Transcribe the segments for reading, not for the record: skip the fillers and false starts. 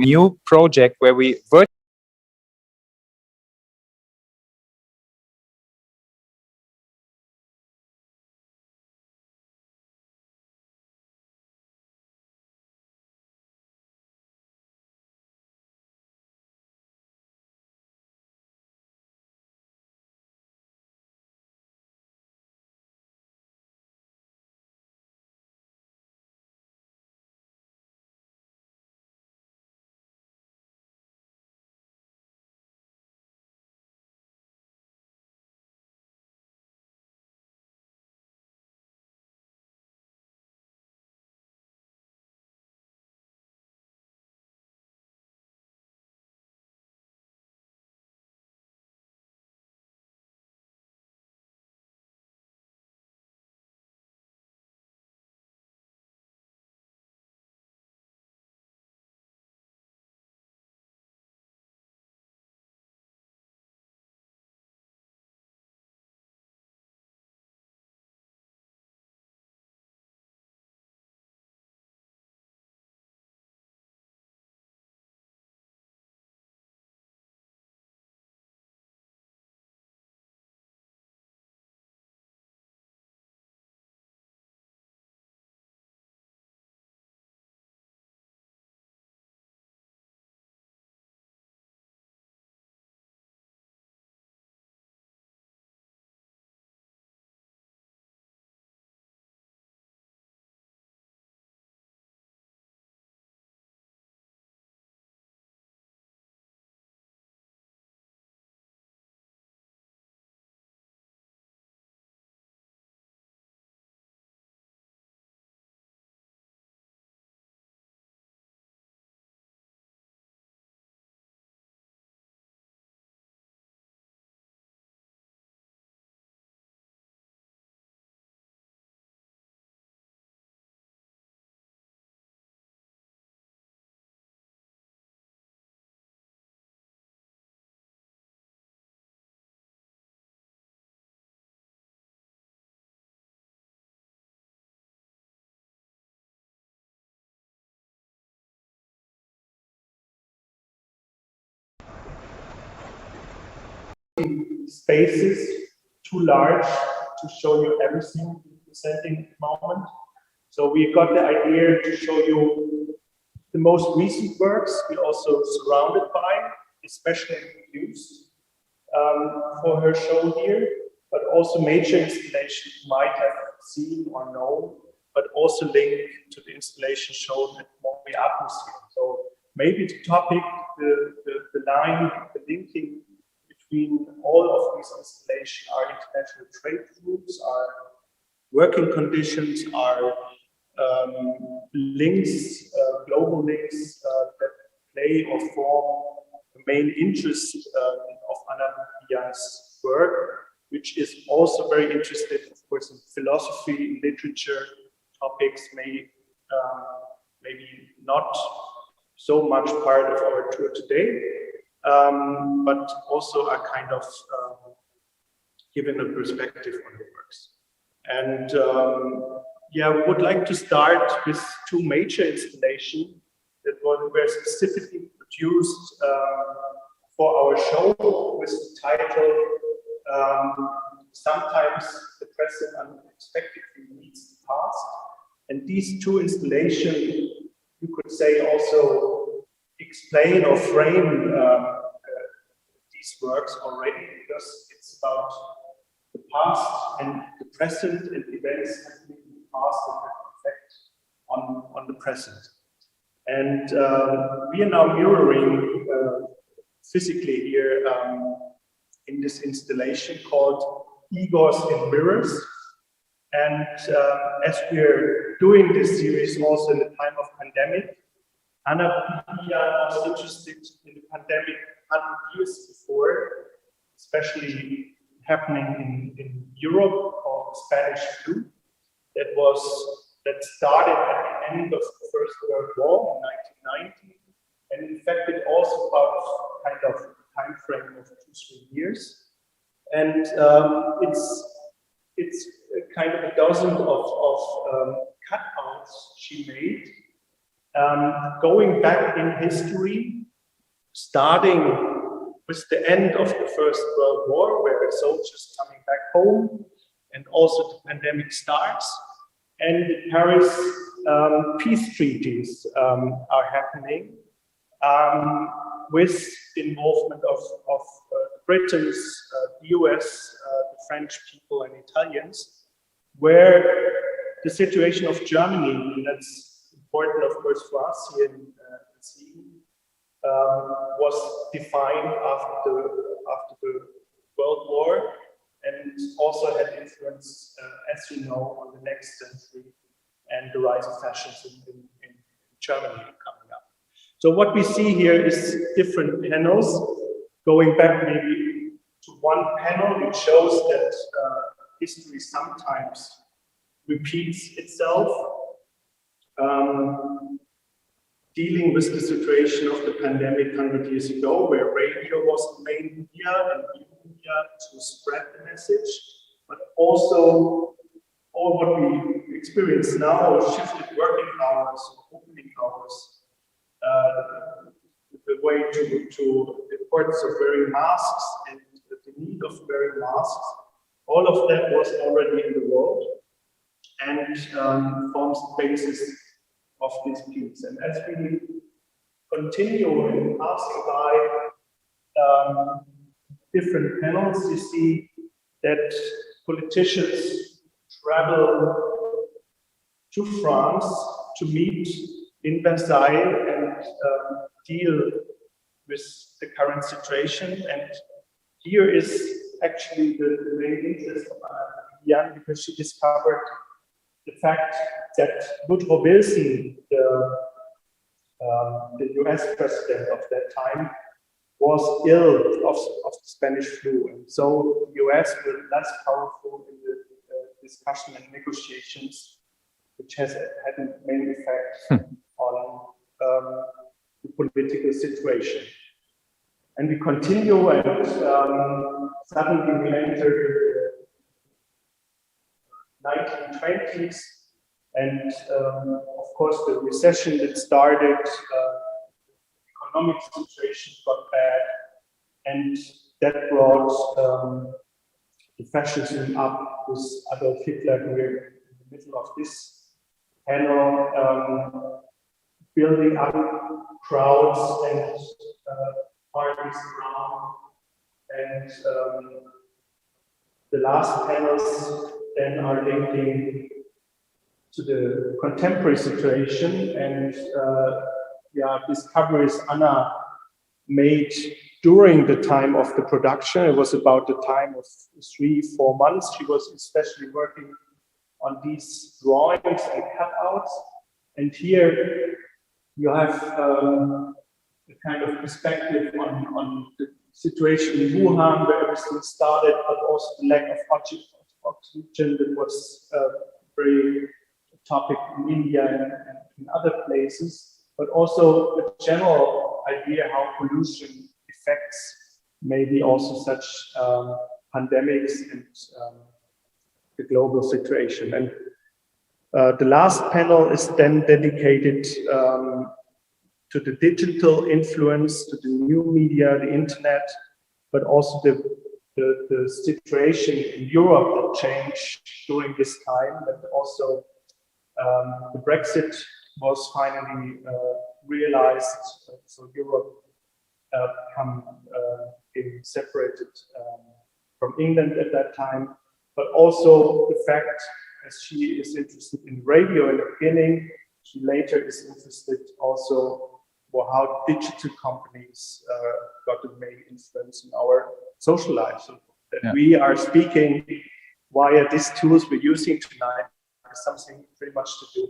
new project where we spaces too large to show you everything presenting at the moment. So we got the idea to show you the most recent works we also surrounded by, especially used for her show here, but also major installations you might have seen or known, but also linked to the installation shown at Mori Art Museum. So maybe the topic, the line, the linking between all of these installations are international trade routes, are working conditions, are links, global links that play or form the main interest of Anna Bella's work, which is also very interested, of course, in philosophy, literature topics, maybe not so much part of our tour today, but also are kind of given a perspective on the works. And yeah, we would like to start with two major installations that were specifically produced for our show with the title Sometimes the Present Unexpectedly Meets the Past. And these two installations, you could say, also explain or frame these works already, because it's about the past and the present and events happening in the past that have effect on the present. And we are now mirroring physically here in this installation called Egos in Mirrors. And as we're doing this series also in the time of pandemic, Anna Bella was interested in the pandemic 100 years before, especially happening in Europe, called the Spanish flu, that started at the end of the First World War in 1990, and in fact it also about kind of a time frame of 2-3 years, and it's kind of a dozen of cutouts she made Going back in history, starting with the end of the First World War, where the soldiers coming back home, and also the pandemic starts, and the Paris peace treaties are happening, with the involvement of Britons, the US, the French people and Italians, where the situation of Germany, and that's important of course for us here in Siegen, was defined after the World War, and also had influence, as you know, on the next century and the rise of fascism in Germany coming up. So what we see here is different panels. Going back maybe to one panel, which shows that history sometimes repeats itself, dealing with the situation of the pandemic 100 years ago, where radio was the main media and media to spread the message, but also all what we experience now, shifted working hours, opening hours, the way to the importance of wearing masks and the need of wearing masks, all of that was already in the world and forms the basis of this piece. And as we continue in passing by different panels, you see that politicians travel to France to meet in Versailles and deal with the current situation. And here is actually the main interest of Anna, because she discovered the fact that Woodrow Wilson, the US president of that time, was ill of the Spanish flu. And so the US were less powerful in the discussion and negotiations, which has had a main effect on the political situation. And we continue, and suddenly we enter the 1920s, and of course the recession that started, economic situation got bad, and that brought the fascism up with Adolf Hitler here in the middle of this panel, building up crowds and parties around. And the last panels then are linking to the contemporary situation and discoveries Anna made during the time of the production. It was about the time of 3-4 months. She was especially working on these drawings and cutouts. And here you have a kind of perspective on the situation in Wuhan, where everything started, but also the lack of oxygen that was very topic in India and in other places, but also a general idea how pollution affects maybe also such pandemics and the global situation. And the last panel is then dedicated to the digital influence, to the new media, the internet, but also the situation in Europe that changed during this time, and also the Brexit was finally realized, so Europe being separated from England at that time, but also the fact, as she is interested in radio in the beginning, she later is interested also for how digital companies got a main influence in our social life. So that we are speaking via these tools we're using tonight has something pretty much to do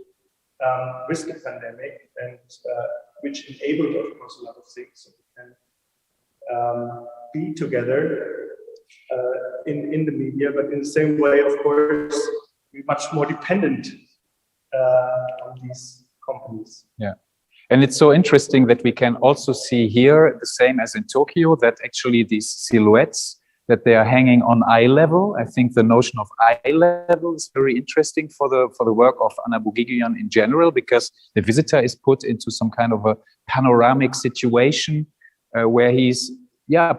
with the pandemic, and which enabled, of course, a lot of things. So we can be together in the media, but in the same way, of course, we're much more dependent on these companies. Yeah. And it's so interesting that we can also see here, the same as in Tokyo, that actually these silhouettes that they are hanging on eye level. I think the notion of eye level is very interesting for the work of Anna Bella Geiger in general, because the visitor is put into some kind of a panoramic situation where he's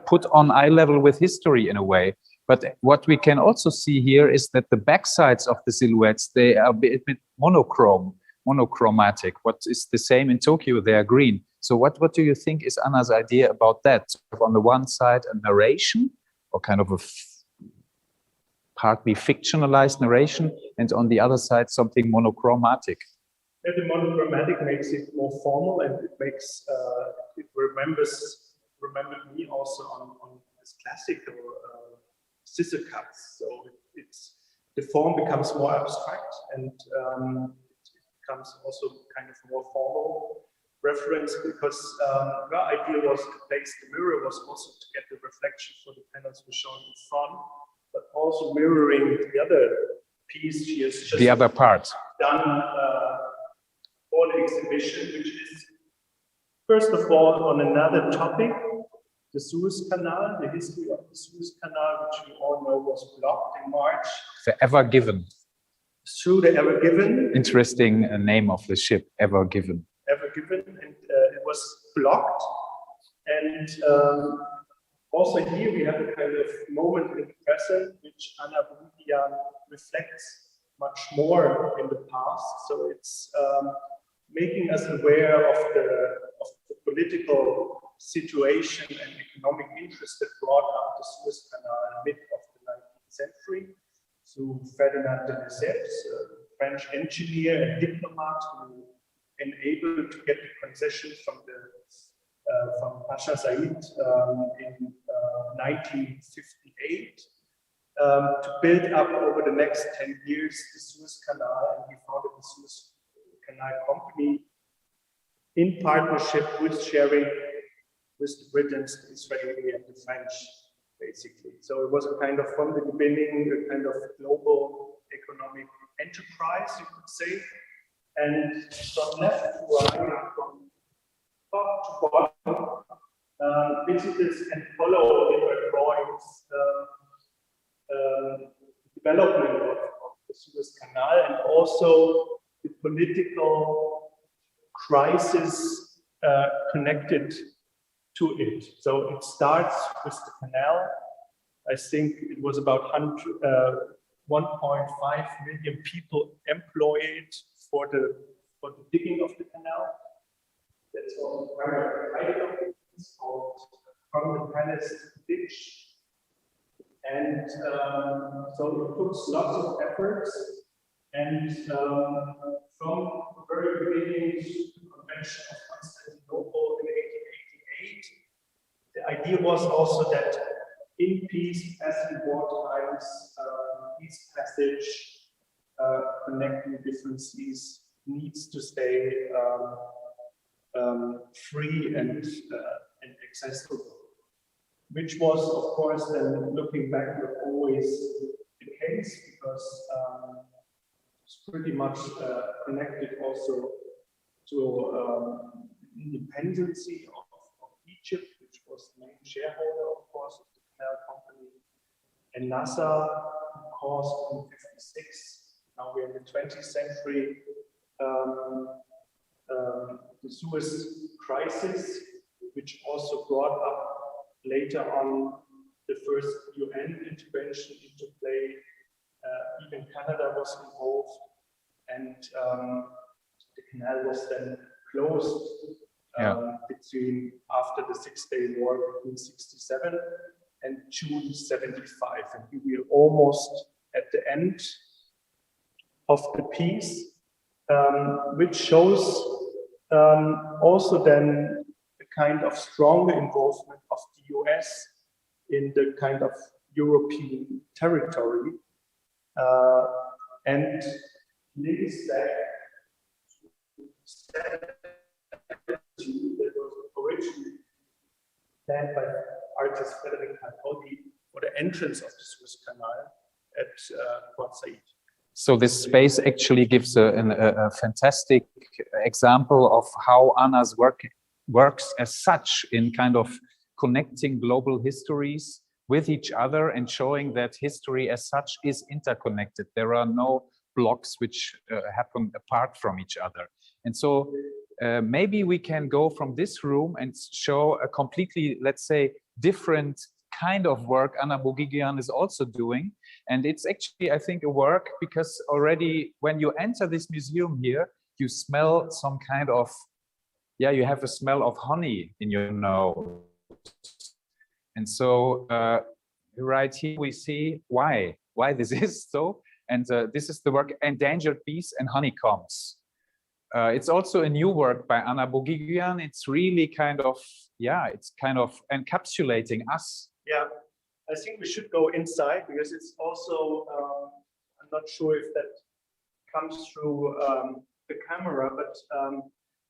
put on eye level with history in a way. But what we can also see here is that the backsides of the silhouettes, they are a bit monochromatic. What is the same in Tokyo? They are green. So what do you think is Anna's idea about that? On the one side, a narration, or kind of a partly fictionalized narration, and on the other side, something monochromatic. Yeah, the monochromatic makes it more formal, and it makes it remembered me also on this classical scissor cuts. So the form becomes more abstract, and it becomes also kind of more formal reference, because the idea was to place the mirror was also to get the reflection for the panels we're showing in front, but also mirroring the other piece she has just the other part done for the exhibition, which is first of all on another topic, the Suez Canal, the history of the Suez Canal, which we all know was blocked in March. The Ever Given. Through the Ever Given. Interesting name of the ship, Ever Given. Ever Given, and it was blocked. And also here we have a kind of moment in the present, which Anna Bella Geiger reflects much more in the past. So it's making us aware of the political situation and economic interest that brought up the Suez Canal mid of the 19th century through Ferdinand de Lesseps, a French engineer and diplomat who enabled to get the concession from Pasha Said in 1958 to build up over the next 10 years the Suez Canal, and he founded the Suez Canal Company in partnership with sharing with the Britons, the Israeli, and the French, basically. So it was a kind of, from the beginning, a kind of global economic enterprise, you could say. And from left to right, from top to bottom, visitors can follow different drawings, development of the Suez Canal, and also the political crisis connected to it. So it starts with the canal. I think it was about 1.5 million people employed for the digging of the canal. That's also very it's called From the Palace to the Ditch. And so it took lots of efforts. And from the very beginning to the Convention of Constantinople in 1888, the idea was also that in peace, as in war times, peace passage connecting different seas needs to stay free and accessible, which was, of course, then looking back, always the case, because it's pretty much connected also to independency of Egypt, which was the main shareholder, of course, of the canal company, and Nasser, caused in 56. Now we're in the 20th century. The Suez crisis, which also brought up later on the first UN intervention into play. Even Canada was involved, and the canal was then closed between after the Six-Day War between 67 and June 75, and we were almost at the end of the peace, which shows also then a kind of stronger involvement of the US in the kind of European territory, and links back to that was originally planned by artist Frederick Carpoli for the entrance of the Suez Canal at Port Said. So this space actually gives a fantastic example of how Anna's work works as such in kind of connecting global histories with each other and showing that history as such is interconnected. There are no blocks which happen apart from each other. And so maybe we can go from this room and show a completely, let's say, different kind of work Anna Boghigian is also doing. And it's actually, I think, a work because already when you enter this museum here, you smell some kind of, yeah, you have a smell of honey in your nose. And so right here we see why this is so. And this is the work Endangered Bees and Honeycombs. It's also a new work by Anna Boghigian. It's really kind of, yeah, it's kind of encapsulating us. Yeah, I think we should go inside because it's also, I'm not sure if that comes through the camera, but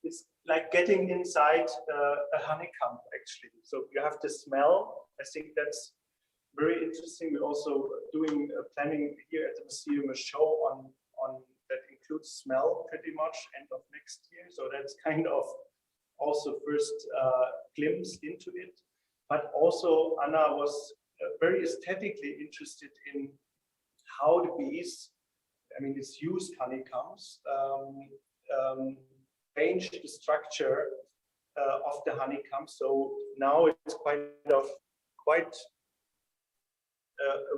it's like getting inside a honeycomb, actually. So you have the smell. I think that's very interesting. We're also doing planning here at the museum a show on that includes smell pretty much end of next year. So that's kind of also first glimpse into it. But also Anna was very aesthetically interested in how the bees, I mean, it's used honeycombs, change the structure of the honeycomb. So now it's quite a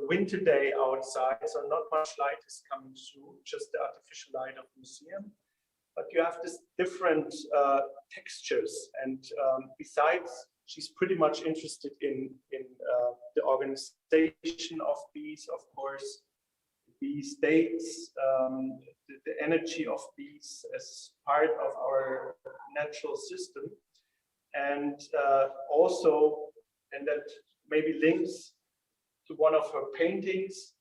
winter day outside, so not much light is coming through, just the artificial light of the museum. But you have this different textures, and besides, she's pretty much interested in the organization of bees, of course, bee states, the energy of bees as part of our natural system, and also, and that maybe links to one of her paintings,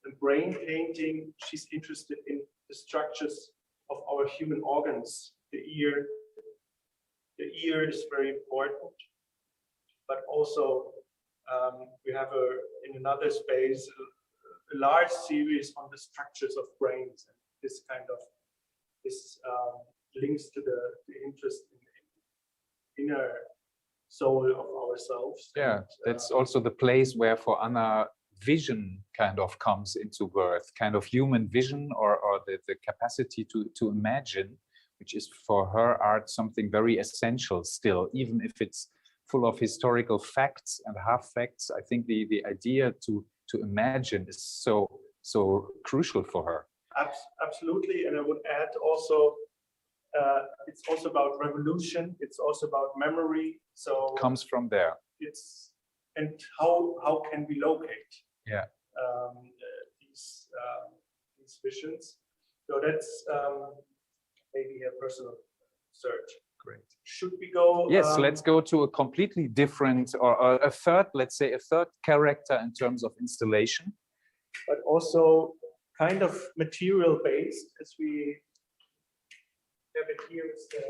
the brain painting. She's interested in the structures of our human organs. The ear is very important, but also we have in another space a large series on the structures of brains, and this links to the interest in the inner soul of ourselves. Yeah, and, that's also the place where for Anna vision kind of comes into birth, kind of human vision or the capacity to imagine, which is for her art something very essential still, even if it's full of historical facts and half facts. I think the idea to imagine is so crucial for her. Absolutely, and I would add also, it's also about revolution. It's also about memory. So it comes from there. It's and how can we locate? Yeah. These visions. So that's maybe a personal search. Great. Should we go? Yes, let's go to a completely different or a third, let's say, a third character in terms of installation, but also kind of material based, as we have it here. Is the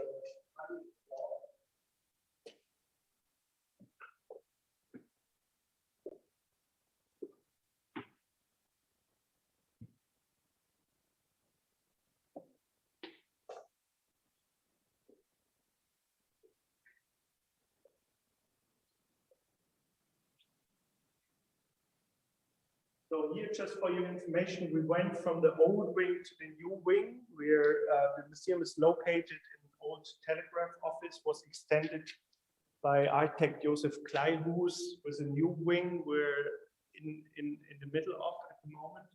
So here, just for your information, we went from the old wing to the new wing, where the museum is located in an old telegraph office, was extended by architect Joseph Kleihus, with a new wing we're in the middle of at the moment.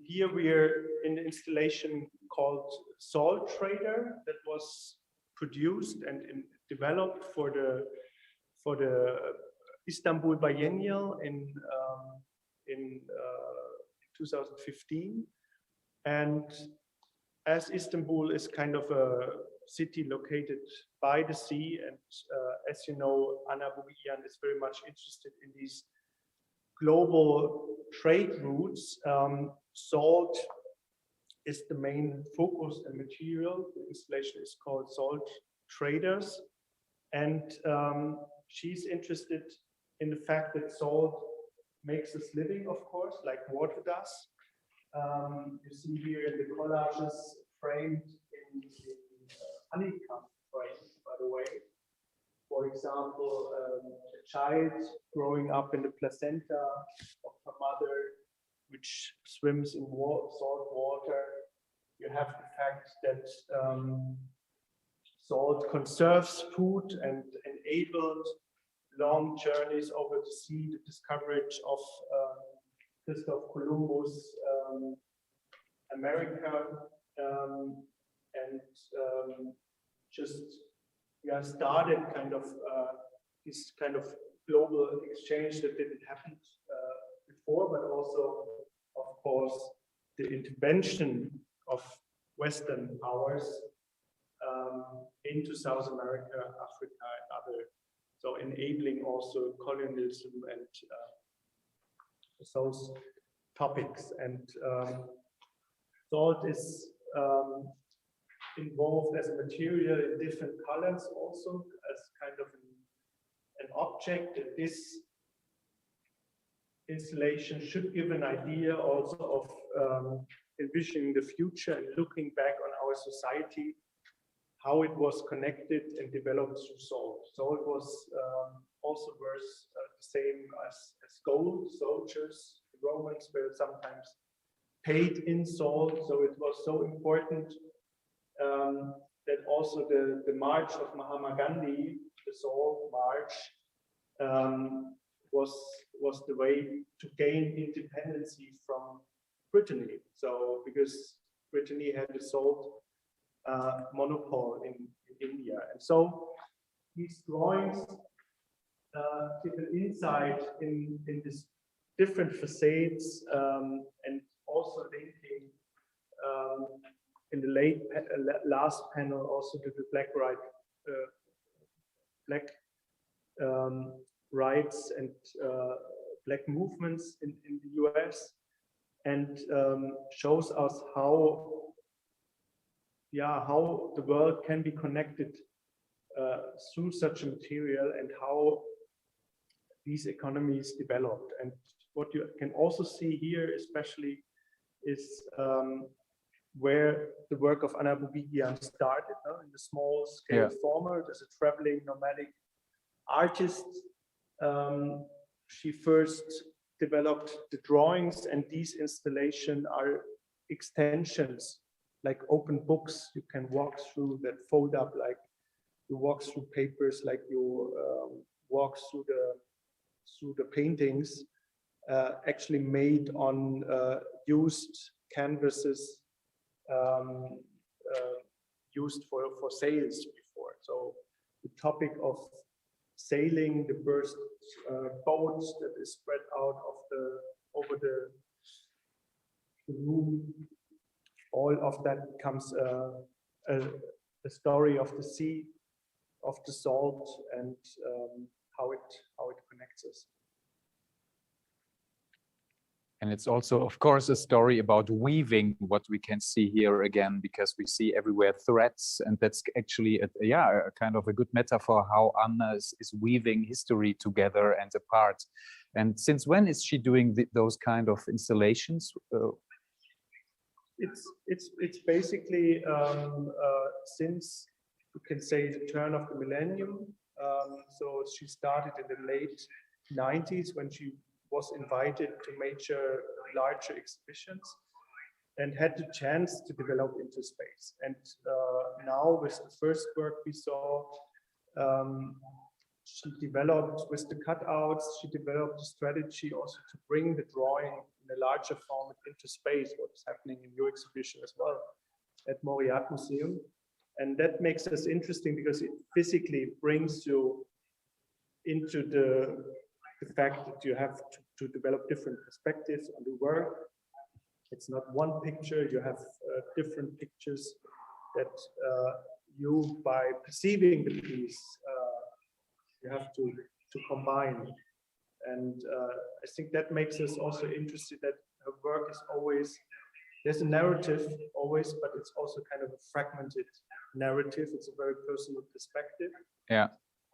Here we're in the installation called Salt Trader that was produced and developed for the Istanbul Biennial in 2015, and as Istanbul is kind of a city located by the sea, and as you know, Anna Boghigian is very much interested in these global trade routes. Salt is the main focus and material. The installation is called Salt Traders, and she's interested in the fact that salt makes us living, of course, like water does. You see here in the collages framed in honeycomb frame, by the way. For example, a child growing up in the placenta of her mother, which swims in salt water. You have the fact that salt conserves food and enabled long journeys over the sea, the discovery of Christopher Columbus, America, and just started kind of this kind of global exchange that didn't happen before, but also, of course, the intervention of Western powers into South America, Africa, and other, so enabling also colonialism and those topics. And salt is involved as a material in different colors, also as kind of an object. That this installation should give an idea also of envisioning the future and looking back on our society, how it was connected and developed through salt. Salt was also worth the same as gold. Soldiers, the Romans, were sometimes paid in salt, so it was so important that also the march of Mahatma Gandhi, the Salt March, was the way to gain independency from Brittany. So because Brittany had the salt monopoly in India, and so these drawings give an insight in this different facades, and also linking in the last panel also to the black rights and black movements in the US, and shows us how the world can be connected through such a material, and how these economies developed. And what you can also see here especially is where the work of Anna Bella Geiger started, in the small scale format as a traveling nomadic artist. She first developed the drawings, and these installations are extensions, like open books you can walk through, that fold up, like you walk through papers, like you walk through the paintings, actually made on used canvases used for sales before. So the topic of sailing, the first boats that is spread out of over the room, all of that becomes a story of the sea, of the salt, and how it connects us. And it's also, of course, a story about weaving, what we can see here again, because we see everywhere threads, and that's actually a kind of a good metaphor how Anna is weaving history together and apart. And since when is she doing those kind of installations? It's basically since, you can say, the turn of the millennium. So she started in the late 90s when she was invited to larger exhibitions, and had the chance to develop into space. And now with the first work we saw, she developed with the cutouts, she developed a strategy also to bring the drawing in a larger format into space, what is happening in your exhibition as well at Mori Art Museum. And that makes us interesting because it physically brings you into the fact that you have to develop different perspectives on the work. It's not one picture, you have different pictures that you, by perceiving the piece, you have to combine. And I think that makes us also interested that her work is always, there's a narrative always, but it's also kind of a fragmented narrative. It's a very personal perspective. Yeah.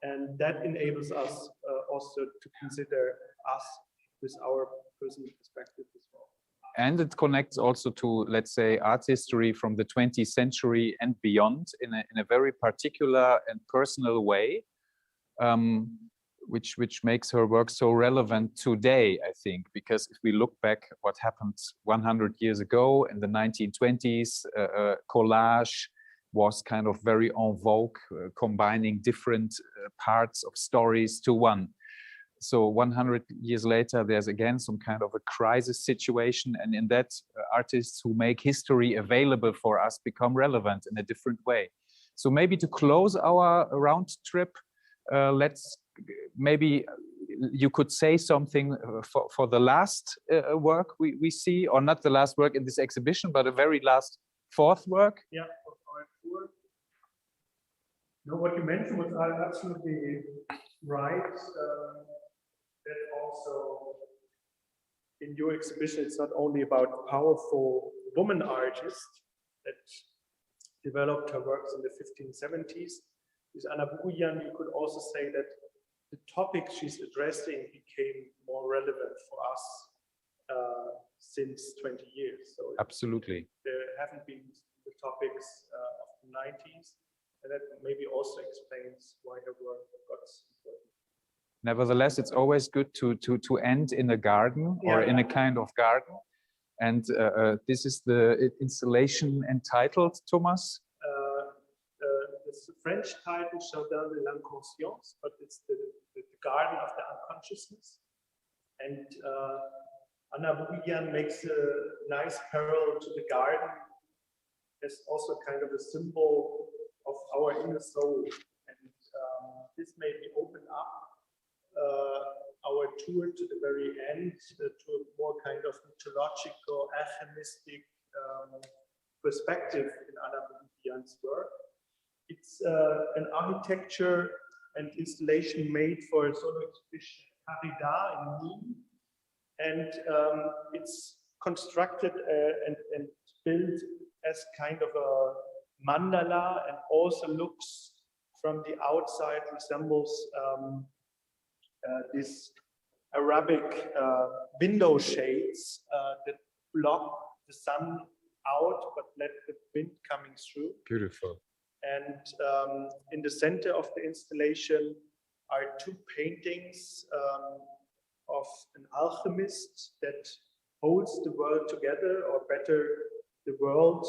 And that enables us also to consider us with our personal perspective as well. And it connects also to, let's say, art history from the 20th century and beyond in a very particular and personal way. which makes her work so relevant today, I think, because if we look back what happened 100 years ago in the 1920s, collage was kind of very en vogue, combining different parts of stories to one. So 100 years later, there's again some kind of a crisis situation, and in that, artists who make history available for us become relevant in a different way. So maybe to close our round trip, maybe you could say something for the last work we see, or not the last work in this exhibition, but the very last fourth work. Yeah, of our tour. No, what you mentioned was absolutely right. That also in your exhibition, it's not only about powerful woman artists that developed her works in the 1570s. With Anna Bella, you could also say that the topics she's addressing became more relevant for us since 20 years. So absolutely, there haven't been the topics of the 90s, and that maybe also explains why her work got important. Nevertheless, it's always good to end in a garden, or in a kind of garden. And this is the installation entitled, Thomas? It's the French title, Jardin de l'Inconscience, but it's the garden of the unconsciousness. And Anna Bella makes a nice parallel to the garden as also kind of a symbol of our inner soul. And this made me open up our tour to the very end, to a more kind of mythological, alchemistic perspective in Anna Bella's work. It's an architecture and installation made for a solo exhibition Carida in Nîmes, and it's constructed and built as kind of a mandala, and also looks from the outside resembles these Arabic window shades that block the sun out but let the wind coming through. Beautiful. And in the center of the installation are two paintings of an alchemist that holds the world together, or better, the world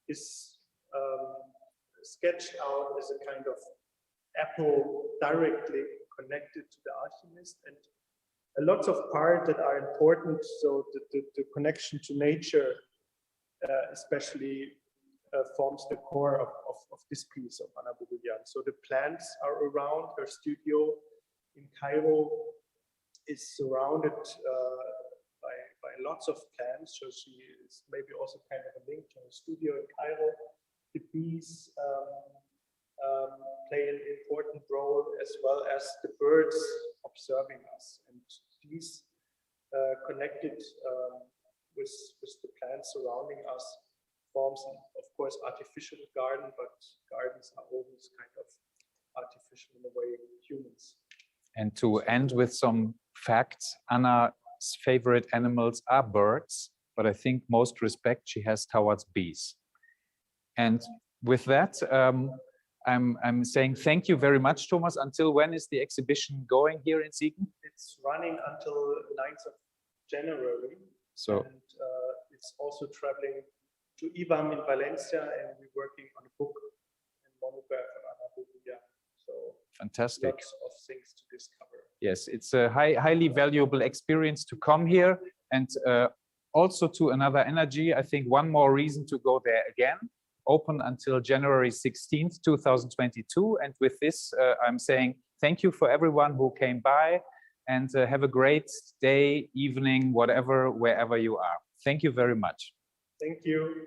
is sketched out as a kind of apple directly connected to the alchemist, and lots of parts that are important. So the connection to nature especially forms the core of this piece of Anna Bella. So the plants are around her studio in Cairo, is surrounded by lots of plants. So she is maybe also kind of a link to her studio in Cairo. The bees play an important role, as well as the birds observing us. And these connected with the plants surrounding us forms, of course, artificial garden, but gardens are always kind of artificial in a way, humans. And to end with some facts, Anna's favorite animals are birds, but I think most respect she has towards bees. And with that, I'm saying thank you very much, Thomas. Until when is the exhibition going here in Siegen? It's running until 9th of January. So, and it's also traveling to IBAM in Valencia, and we're working on a book and monograph on Anna Bella. So fantastic. Lots of things to discover. Yes, it's a highly valuable experience to come here, and also to Another Energy. I think one more reason to go there again. Open until January 16th, 2022. And with this, I'm saying thank you for everyone who came by, and have a great day, evening, whatever, wherever you are. Thank you very much. Thank you.